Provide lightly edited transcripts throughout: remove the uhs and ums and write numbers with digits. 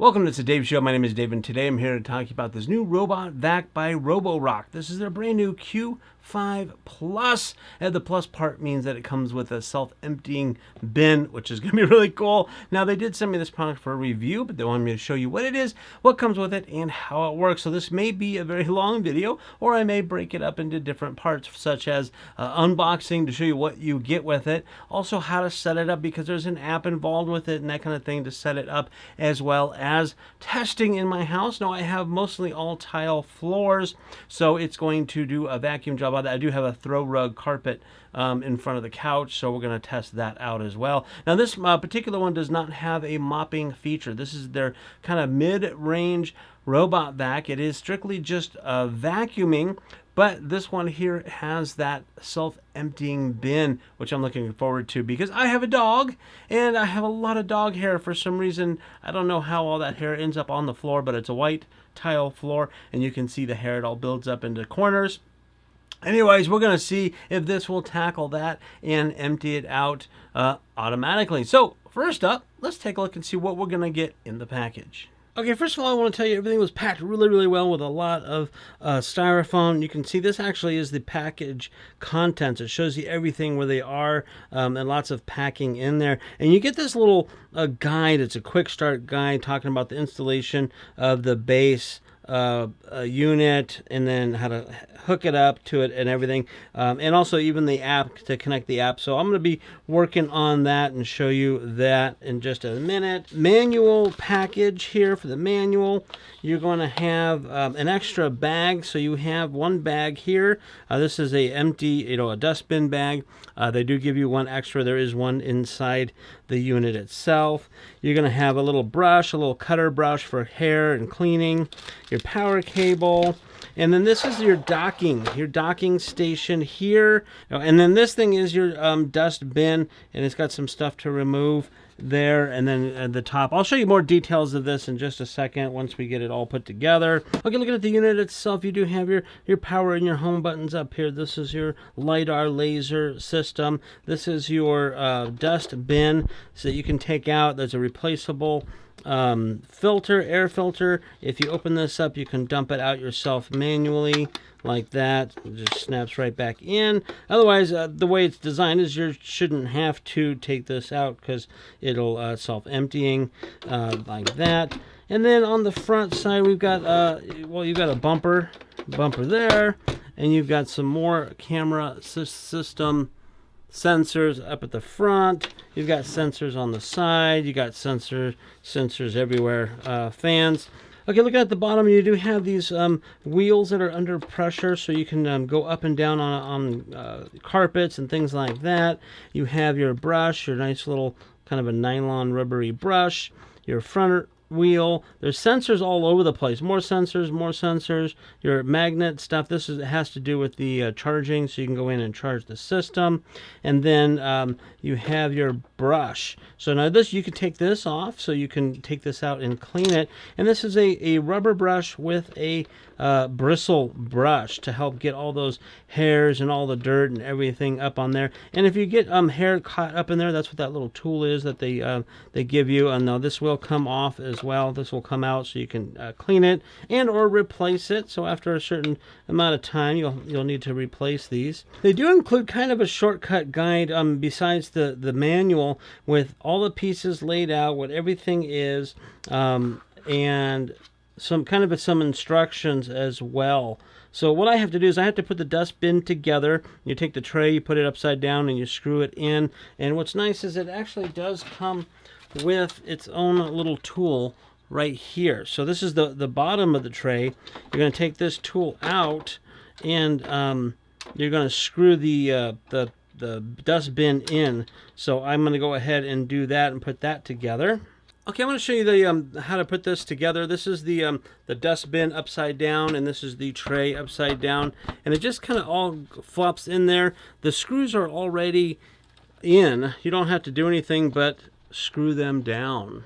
Welcome to the Dave Show. My name is Dave, and today I'm here to talk to you about this new robot vac by Roborock. This is their brand new Q5 Plus, and the plus part means that it comes with a self-emptying bin, which is going to be really cool. Now, they did send me this product for a review, but they wanted me to show you what it is, what comes with it, and how it works. So this may be a very long video, or I may break it up into different parts, such as unboxing to show you what you get with it, also how to set it up, because there's an app involved with it and that kind of thing to set it up, as well as testing in my house. Now I have mostly all tile floors, so it's going to do a vacuum job on that. I do have a throw rug carpet in front of the couch, so we're going to test that out as well. Now this particular one does not have a mopping feature. This is their kind of mid-range robot vac. It is strictly just vacuuming, but this one here has that self-emptying bin, which I'm looking forward to because I have a dog and I have a lot of dog hair for some reason. I don't know how all that hair ends up on the floor, but it's a white tile floor and you can see the hair. It all builds up into corners. Anyways, we're going to see if this will tackle that and empty it out automatically. So first up, let's take a look and see what we're going to get in the package. Okay, first of all, I want to tell you everything was packed really, really well with a lot of styrofoam. You can see this actually is the package contents. It shows you everything where they are and lots of packing in there. And you get this little guide. It's a quick start guide talking about the installation of the base unit and then how to hook it up to it and everything, and also even the app to connect the app. So I'm going to be working on that and show you that in just a minute. Manual package here. For the manual, you're going to have an extra bag. So you have one bag here. This is a empty, a dustbin bag. They do give you one extra. There is one inside the unit itself. You're going to have a little brush, a little cutter brush for hair and cleaning, your power cable, and then this is your docking station here. And then this thing is your dust bin, and it's got some stuff to remove there. And then at the top, I'll show you more details of this in just a second once we get it all put together. Okay, looking at the unit itself, you do have your power and your home buttons up here. This is your LiDAR laser system. This is your dust bin, so that you can take out. There's a replaceable air filter. If you open this up, you can dump it out yourself manually like that. It just snaps right back in. Otherwise, the way it's designed is you shouldn't have to take this out because it'll self-emptying like that. And then on the front side, we've got you've got a bumper there, and you've got some more camera system sensors up at the front. You've got sensors on the side. You got sensors everywhere. Fans. Okay, looking at the bottom, you do have these wheels that are under pressure, so you can go up and down on carpets and things like that. You have your brush, your nice little kind of a nylon rubbery brush. Your front wheel. There's sensors all over the place. More sensors. Your magnet stuff. This has to do with the charging, so you can go in and charge the system. And then you have your brush. So now this, you can take this off, so you can take this out and clean it. And this is a rubber brush with a bristle brush to help get all those hairs and all the dirt and everything up on there. And if you get hair caught up in there, that's what that little tool is that they give you. And now this will come off as well. This will come out, so you can clean it and or replace it. So after a certain amount of time, you'll need to replace these. They do include kind of a shortcut guide besides the manual with all the pieces laid out, what everything is, and some instructions as well. So what I have to do is I have to put the dust bin together. You take the tray, you put it upside down, and you screw it in. And what's nice is it actually does come with its own little tool right here. So this is the bottom of the tray. You're going to take this tool out, and you're going to screw the dust bin in. So I'm going to go ahead and do that and put that together. Okay, I'm going to show you the how to put this together. This is the dust bin upside down, and this is the tray upside down, and it just kind of all flops in there. The screws are already in. You don't have to do anything but screw them down.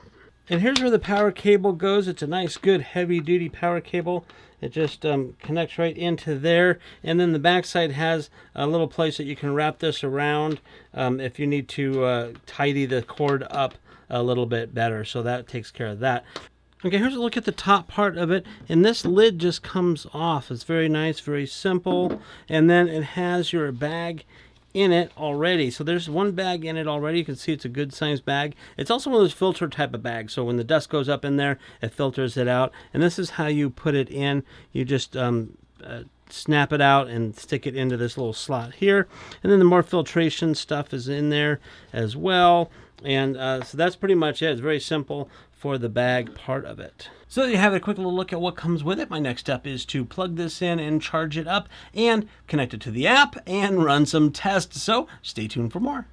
And here's where the power cable goes. It's a nice, good, heavy-duty power cable. It just connects right into there. And then the backside has a little place that you can wrap this around if you need to tidy the cord up a little bit better. So that takes care of that. Okay, here's a look at the top part of it, and this lid just comes off. It's very nice, very simple, and then it has your bag in it already. So there's one bag in it already. You can see it's a good sized bag. It's also one of those filter type of bags, so when the dust goes up in there, it filters it out. And this is how you put it in. You just snap it out and stick it into this little slot here, and then the more filtration stuff is in there as well. And so that's pretty much it. It's very simple for the bag part of it. So you have a quick little look at what comes with it. My next step is to plug this in and charge it up and connect it to the app and run some tests. So stay tuned for more.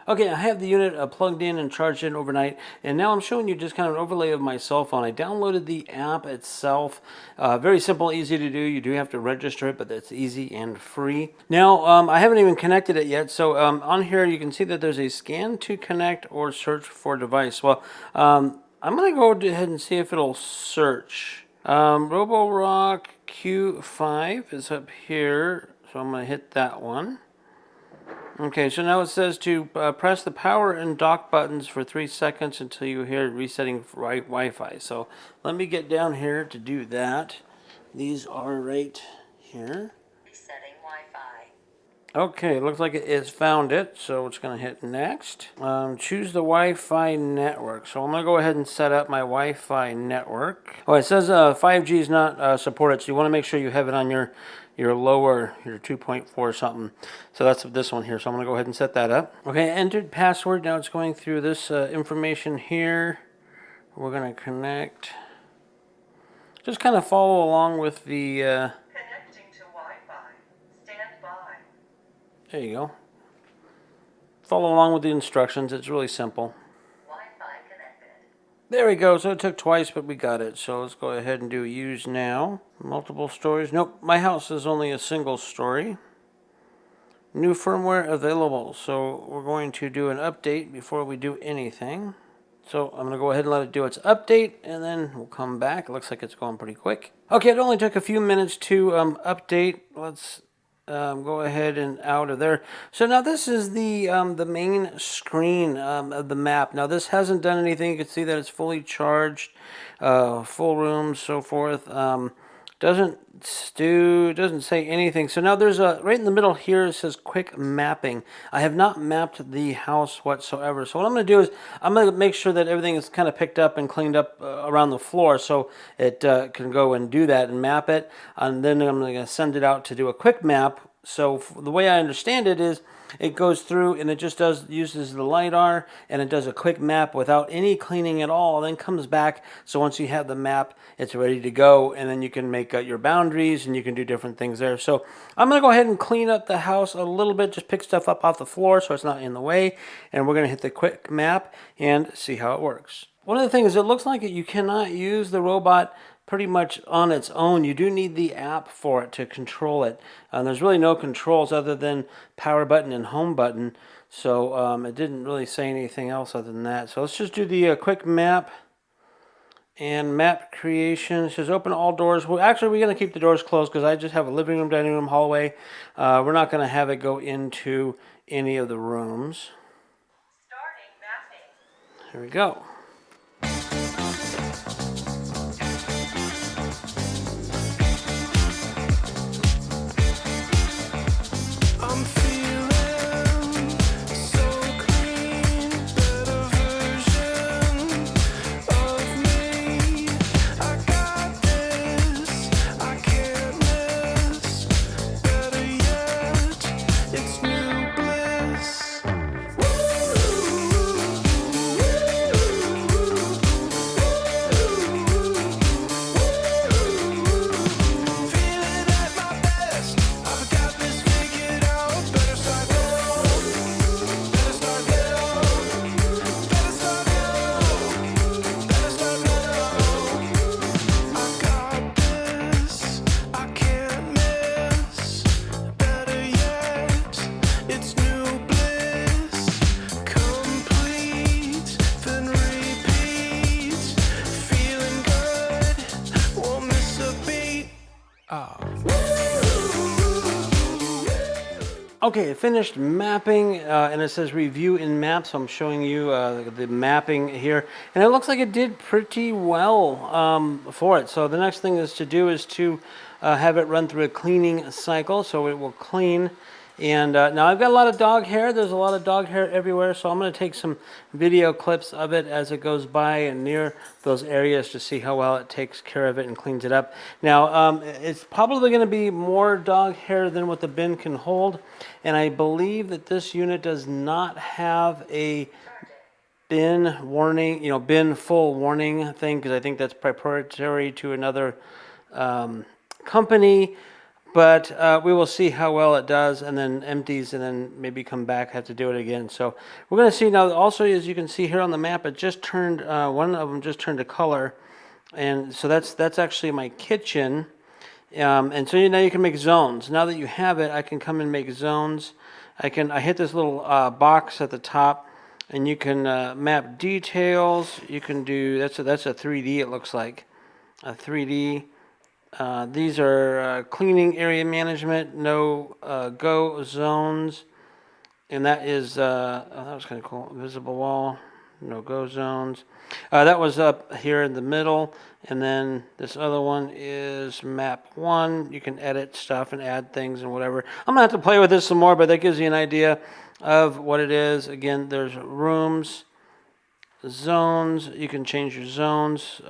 Okay, I have the unit plugged in and charged in overnight, and now I'm showing you just kind of an overlay of my cell phone. I downloaded the app itself. Very simple, easy to do. You do have to register it, but it's easy and free. Now, I haven't even connected it yet, so on here you can see that there's a scan to connect or search for device. Well, I'm going to go ahead and see if it'll search. Roborock Q5 is up here, so I'm going to hit that one. Okay, so now it says to press the power and dock buttons for 3 seconds until you hear resetting Wi-Fi. So let me get down here to do that. These are right here. Resetting Wi-Fi. Okay, looks like it has found it, so it's going to hit next. Choose the Wi-Fi network. So I'm going to go ahead and set up my Wi-Fi network. Oh, it says 5G is not supported, so you want to make sure you have it on your lower, your 2.4 something. So that's this one here. So I'm going to go ahead and set that up. Okay, entered password. Now it's going through this information here. We're going to connect. Just kind of follow along with the... Connecting to Wi-Fi. Stand by. There you go. Follow along with the instructions. It's really simple. There we go. So it took twice, but we got it. So let's go ahead and do use now. Multiple stories. Nope, my house is only a single story. New firmware available. So we're going to do an update before we do anything. So I'm going to go ahead and let it do its update, and then we'll come back. It looks like it's going pretty quick. Okay, it only took a few minutes to update. Let's go ahead and out of there. So now this is the main screen of the map. Now this hasn't done anything. You can see that it's fully charged, full room, so forth. Doesn't say anything. So now there's a right in the middle here. It says quick mapping. I have not mapped the house whatsoever. So what I'm going to do is I'm going to make sure that everything is kind of picked up and cleaned up around the floor, so it can go and do that and map it. And then I'm going to send it out to do a quick map. So the way I understand it is it goes through and it just uses the LiDAR and it does a quick map without any cleaning at all, then comes back. So once you have the map, it's ready to go, and then you can make your boundaries and you can do different things there. So I'm going to go ahead and clean up the house a little bit, just pick stuff up off the floor so it's not in the way, and we're going to hit the quick map and see how it works. One of the things, it looks like you cannot use the robot pretty much on its own. You do need the app for it to control it. There's really no controls other than power button and home button. So it didn't really say anything else other than that. So let's just do the quick map and map creation. It says open all doors. Well, actually, we're going to keep the doors closed because I just have a living room, dining room, hallway. We're not going to have it go into any of the rooms. Starting mapping. Here we go. Okay, it finished mapping, and it says review in map, so I'm showing you the mapping here. And it looks like it did pretty well for it. So the next thing is to have it run through a cleaning cycle, so it will clean. And now I've got a lot of dog hair. There's a lot of dog hair everywhere, so I'm going to take some video clips of it as it goes by and near those areas to see how well it takes care of it and cleans it up. Now, it's probably going to be more dog hair than what the bin can hold, and I believe that this unit does not have a bin warning, bin full warning thing, because I think that's proprietary to another company. But we will see how well it does, and then empties, and then maybe come back, have to do it again. So we're going to see now. Also, as you can see here on the map, it just turned, one of them just turned to color. And so that's actually my kitchen. And so now you can make zones. Now that you have it, I can come and make zones. I hit this little box at the top, and you can map details. You can do, that's a 3D, it looks like. A 3D. These are cleaning area management, no go zones, and that is, that was kind of cool, visible wall, no go zones. That was up here in the middle, and then this other one is map 1. You can edit stuff and add things and whatever. I'm going to have to play with this some more, but that gives you an idea of what it is. Again, there's rooms, zones, you can change your zones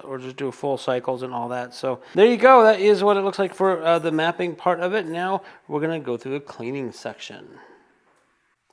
or just do full cycles and all that. So there you go. That is what it looks like for the mapping part of it. Now we're going to go through the cleaning section.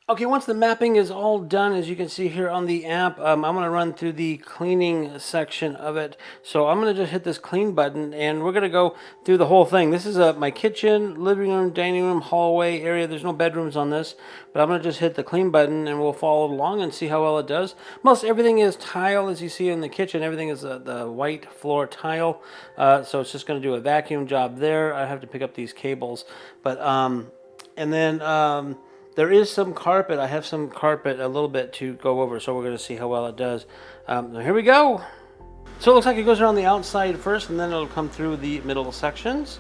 Okay, once the mapping is all done, as you can see here on the app, I'm going to run through the cleaning section of it. So I'm going to just hit this clean button, and we're going to go through the whole thing. This is my kitchen, living room, dining room, hallway area. There's no bedrooms on this, but I'm going to just hit the clean button, and we'll follow along and see how well it does. Most everything is tile, as you see in the kitchen. Everything is the white floor tile, so it's just going to do a vacuum job there. I have to pick up these cables, but and then there is some carpet. I have some carpet a little bit to go over, so we're going to see how well it does. Here we go. So it looks like it goes around the outside first, and then it'll come through the middle sections.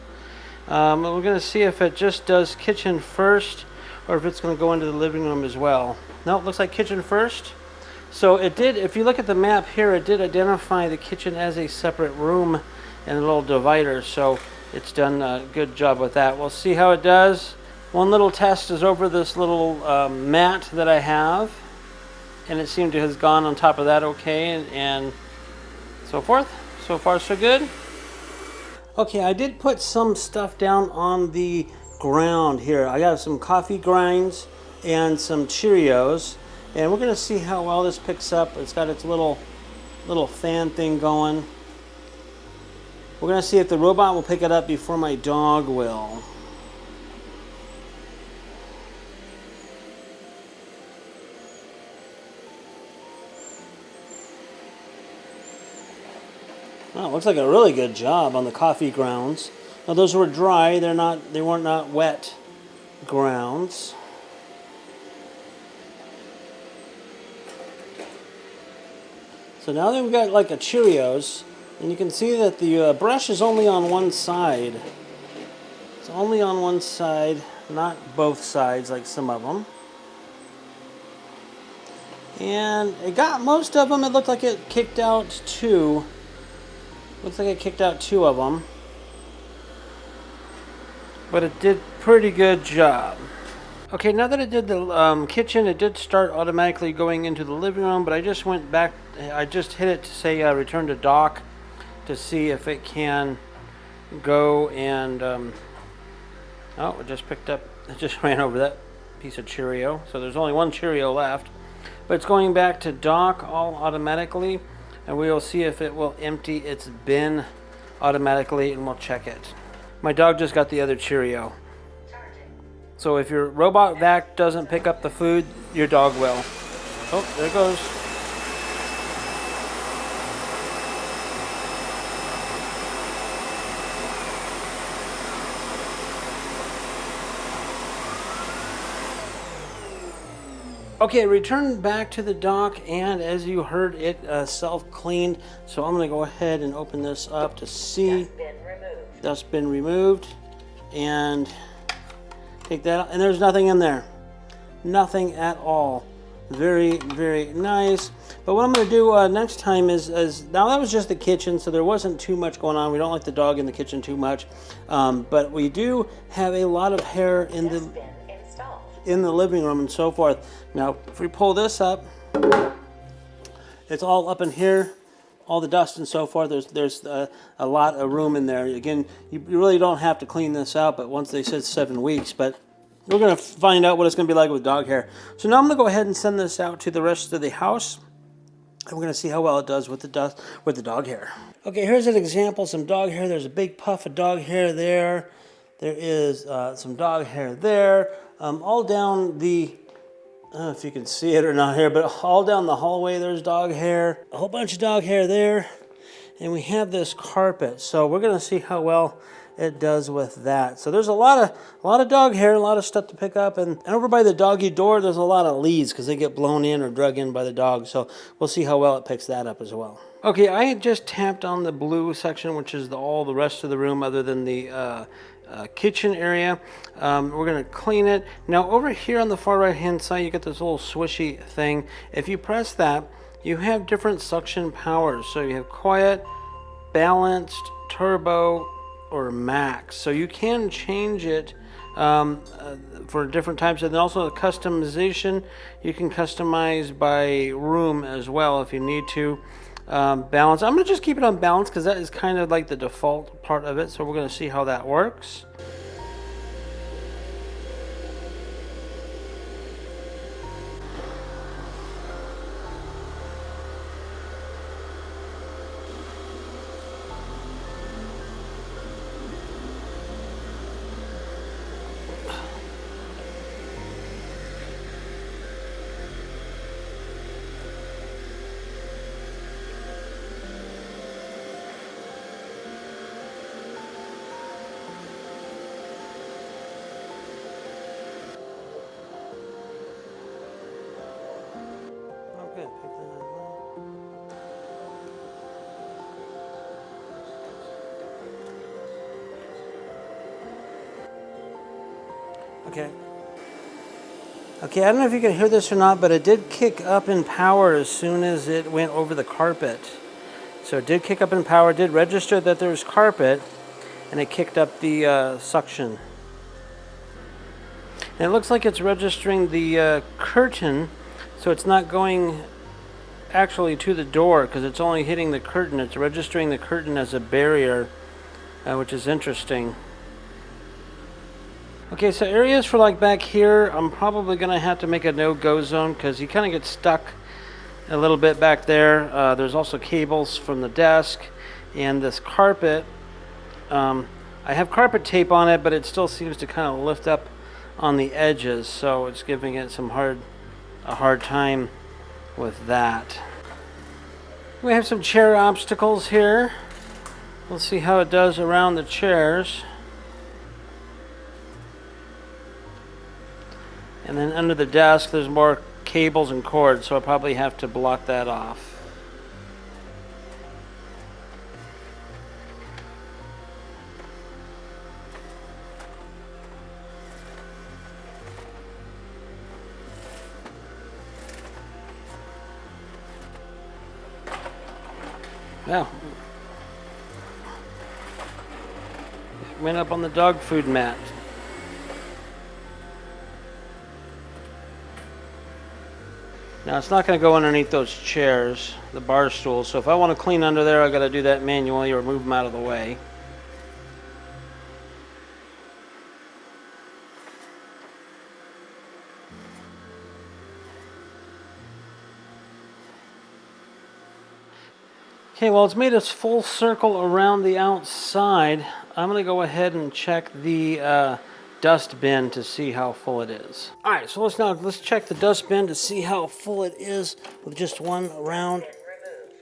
We're going to see if it just does kitchen first, or if it's going to go into the living room as well. No, it looks like kitchen first. So it did, if you look at the map here, it did identify the kitchen as a separate room and a little divider, so it's done a good job with that. We'll see how it does. One little test is over this little mat that I have, and it seemed to have gone on top of that okay, and so forth. So far so good. Okay, I did put some stuff down on the ground here. I got some coffee grinds and some Cheerios, and we're going to see how well this picks up. It's got its little fan thing going. We're going to see if the robot will pick it up before my dog will. Well, it looks like a really good job on the coffee grounds. Now those were dry, they weren't not wet grounds. So now that we've got like a Cheerios, and you can see that the brush is only on one side. It's only on one side, not both sides like some of them. And it got most of them. It looked like it kicked out 2. Looks like it kicked out 2 of them. But it did pretty good job. Okay, now that it did the kitchen, it did start automatically going into the living room, but I just went back, I just hit it to say return to dock to see if it can go and, oh, it just picked up, it just ran over that piece of Cheerio. So there's only one Cheerio left. But it's going back to dock all automatically. And we will see if it will empty its bin automatically, and we'll check it. My dog just got the other Cheerio. So if your robot vac doesn't pick up the food, your dog will. Oh, there it goes. Okay, returned back to the dock, and as you heard, it self-cleaned. So I'm going to go ahead and open this up to see. That's been removed. And Take that out, and there's nothing in there. Nothing at all. Very, very nice. But what I'm going to do next time is now that was just the kitchen, so there wasn't too much going on. We don't like the dog in the kitchen too much, but we do have a lot of hair in the living room and so forth. Now, if we pull this up, it's all up in here, all the dust and so forth. There's a lot of room in there. Again, you really don't have to clean this out, but once they said 7 weeks, but we're going to find out what it's going to be like with dog hair. So now I'm going to go ahead and send this out to the rest of the house. And we're going to see how well it does with the dust, with the dog hair. Okay, here's an example, some dog hair. There's a big puff of dog hair there. There is some dog hair there. All down the, I don't know if you can see it or not here, but all down the hallway there's dog hair. A whole bunch of dog hair there. And we have this carpet. So we're going to see how well it does with that. So there's a lot of dog hair, a lot of stuff to pick up, and over by the doggy door there's a lot of leads because they get blown in or drug in by the dog. So we'll see how well it picks that up as well. Okay, I just tapped on the blue section, which is all the rest of the room other than the kitchen area. We're going to clean it. Now over here on the far right hand side you get this little swishy thing. If you press that, you have different suction powers. So you have quiet, balanced, turbo, or max. So you can change it for different types. And then also the customization, you can customize by room as well if you need to. Balance, I'm going to just keep it on balance because that is kind of like the default part of it. So we're going to see how that works. Okay, pick that up. Okay. Okay, I don't know if you can hear this or not, but it did kick up in power as soon as it went over the carpet. So it did kick up in power, did register that there was carpet, and it kicked up the suction. And it looks like it's registering the curtain, so it's not going actually to the door because it's only hitting the curtain. It's registering the curtain as a barrier, which is interesting. Okay, so areas for like back here, I'm probably going to have to make a no-go zone because you kind of get stuck a little bit back there. There's also cables from the desk and this carpet. I have carpet tape on it, but it still seems to kind of lift up on the edges, so it's giving it a hard time with that. We have some chair obstacles here. Let's see how it does around the chairs. And then under the desk there's more cables and cords, so I'll probably have to block that off. Yeah. It went up on the dog food mat. Now it's not going to go underneath those chairs, the bar stools, so if I want to clean under there I've got to do that manually or move them out of the way. Okay, well, it's made us full circle around the outside. I'm going to go ahead and check the dust bin to see how full it is. All right, so let's check the dust bin to see how full it is with just one round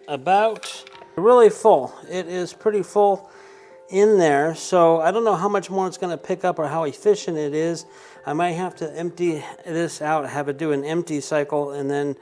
about. Really full. It is pretty full. in there, so I don't know how much more it's going to pick up or how efficient it is. I might have to empty this out, have it do an empty cycle, and then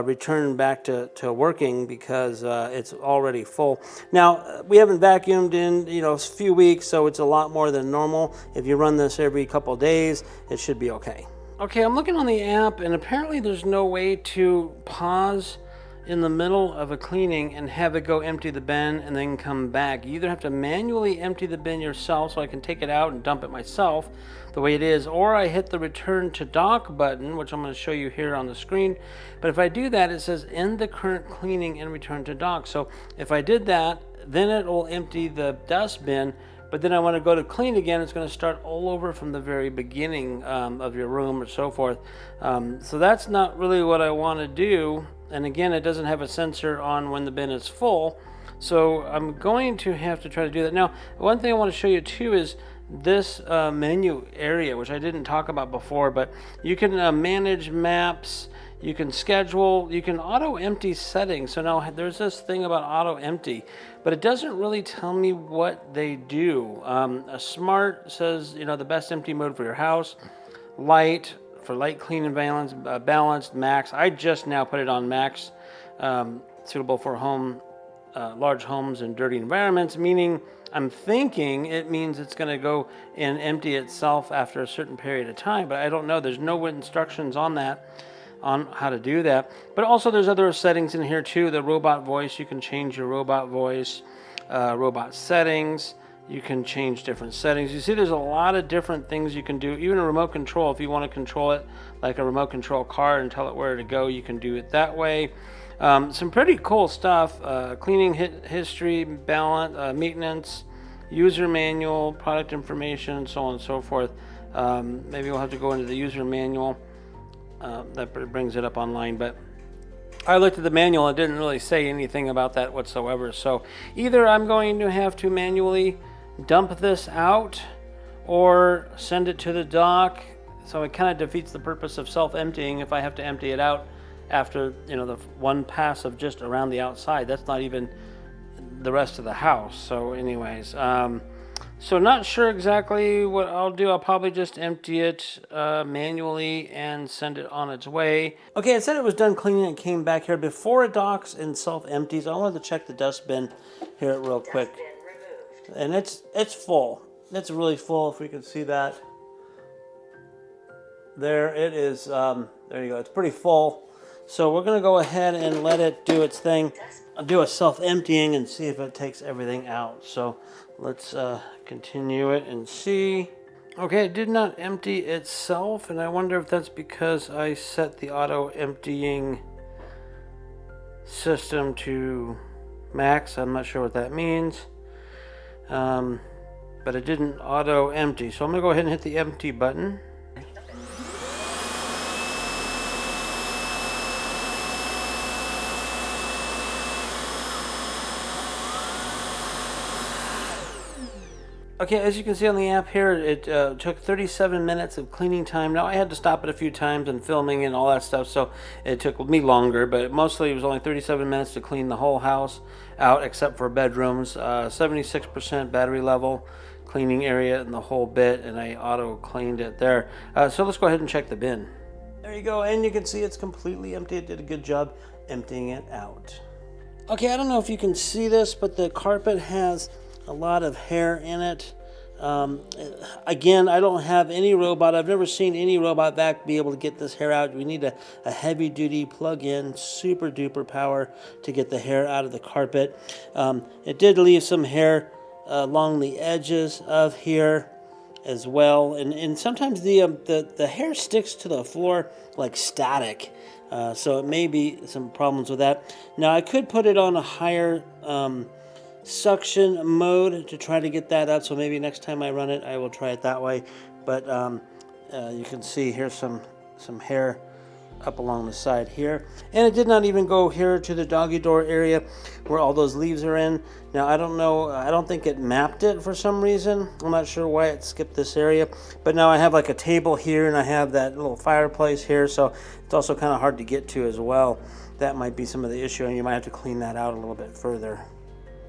return back to working because it's already full. Now, we haven't vacuumed in a few weeks, so it's a lot more than normal. If you run this every couple days, it should be okay. Okay, I'm looking on the app, and apparently there's no way to pause in the middle of a cleaning and have it go empty the bin and then come back. You either have to manually empty the bin yourself so I can take it out and dump it myself the way it is, or I hit the return to dock button, which I'm going to show you here on the screen. But if I do that, it says end the current cleaning and return to dock. So if I did that, then it will empty the dust bin, but then I want to go to clean again. It's going to start all over from the very beginning of your room or so forth. So that's not really what I want to do. And again, it doesn't have a sensor on when the bin is full. So I'm going to have to try to do that. Now, one thing I want to show you too is this menu area, which I didn't talk about before, but you can manage maps, you can schedule, you can auto empty settings. So now there's this thing about auto empty, but it doesn't really tell me what they do. A smart says, the best empty mode for your house, light, for light, clean, and balanced, max. I just now put it on max, suitable for large homes and dirty environments, meaning I'm thinking it means it's going to go and empty itself after a certain period of time, but I don't know. There's no instructions on that, on how to do that. But also there's other settings in here too. The robot voice, you can change your robot voice, robot settings. You can change different settings. You see there's a lot of different things you can do. Even a remote control, if you want to control it like a remote control car and tell it where to go, you can do it that way. Some pretty cool stuff. Cleaning history, balance, maintenance, user manual, product information, so on and so forth. Maybe we'll have to go into the user manual. That brings it up online, but I looked at the manual. It didn't really say anything about that whatsoever. So either I'm going to have to manually dump this out or send it to the dock. So it kind of defeats the purpose of self-emptying if I have to empty it out after the one pass of just around the outside. That's not even the rest of the house. So anyways, so not sure exactly what I'll do. I'll probably just empty it manually and send it on its way. Okay, it said it was done cleaning and came back here. Before it docks and self-empties, I wanted to check the dustbin here real quick. And it's full. It's really full, if we can see that. There it is. There you go. It's pretty full. So we're going to go ahead and let it do its thing. I'll do a self-emptying and see if it takes everything out. So let's continue it and see. Okay, it did not empty itself, and I wonder if that's because I set the auto-emptying system to max. I'm not sure what that means. But it didn't auto-empty. So I'm going to go ahead and hit the empty button. Okay, as you can see on the app here, it took 37 minutes of cleaning time. Now, I had to stop it a few times and filming and all that stuff, so it took me longer, but mostly it was only 37 minutes to clean the whole house out except for bedrooms. 76% battery level, cleaning area and the whole bit, and I auto-cleaned it there. So let's go ahead and check the bin. There you go, and you can see it's completely empty. It did a good job emptying it out. Okay, I don't know if you can see this, but the carpet has a lot of hair in it. Again, I don't have any robot. I've never seen any robot vac be able to get this hair out. We need a heavy duty plug-in, super duper power to get the hair out of the carpet. It did leave some hair along the edges of here as well. And sometimes the hair sticks to the floor like static. So it may be some problems with that. Now I could put it on a higher suction mode to try to get that up, so maybe next time I run it I will try it that way. But you can see here's some hair up along the side here, and it did not even go here to the doggy door area where all those leaves are in. Now I don't know, I don't think it mapped it for some reason. I'm not sure why it skipped this area, but now I have like a table here and I have that little fireplace here, so it's also kind of hard to get to as well. That might be some of the issue, and you might have to clean that out a little bit further.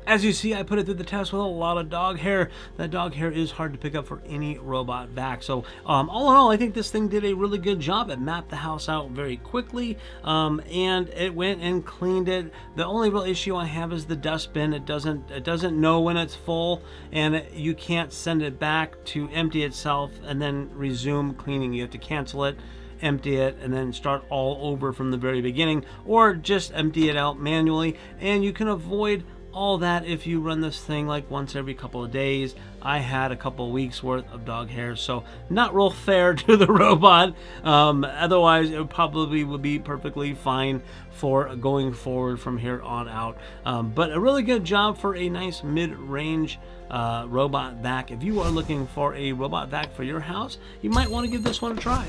As you see, I put it through the test with a lot of dog hair. That dog hair is hard to pick up for any robot vac. So all in all, I think this thing did a really good job. It mapped the house out very quickly, and it went and cleaned it. The only real issue I have is the dustbin. It doesn't know when it's full, and you can't send it back to empty itself and then resume cleaning. You have to cancel it, empty it, and then start all over from the very beginning, or just empty it out manually. And you can avoid all that if you run this thing like once every couple of days. I had a couple of weeks worth of dog hair, so not real fair to the robot. Otherwise it probably would be perfectly fine for going forward from here on out. But a really good job for a nice mid-range robot vac. If you are looking for a robot vac for your house, you might want to give this one a try.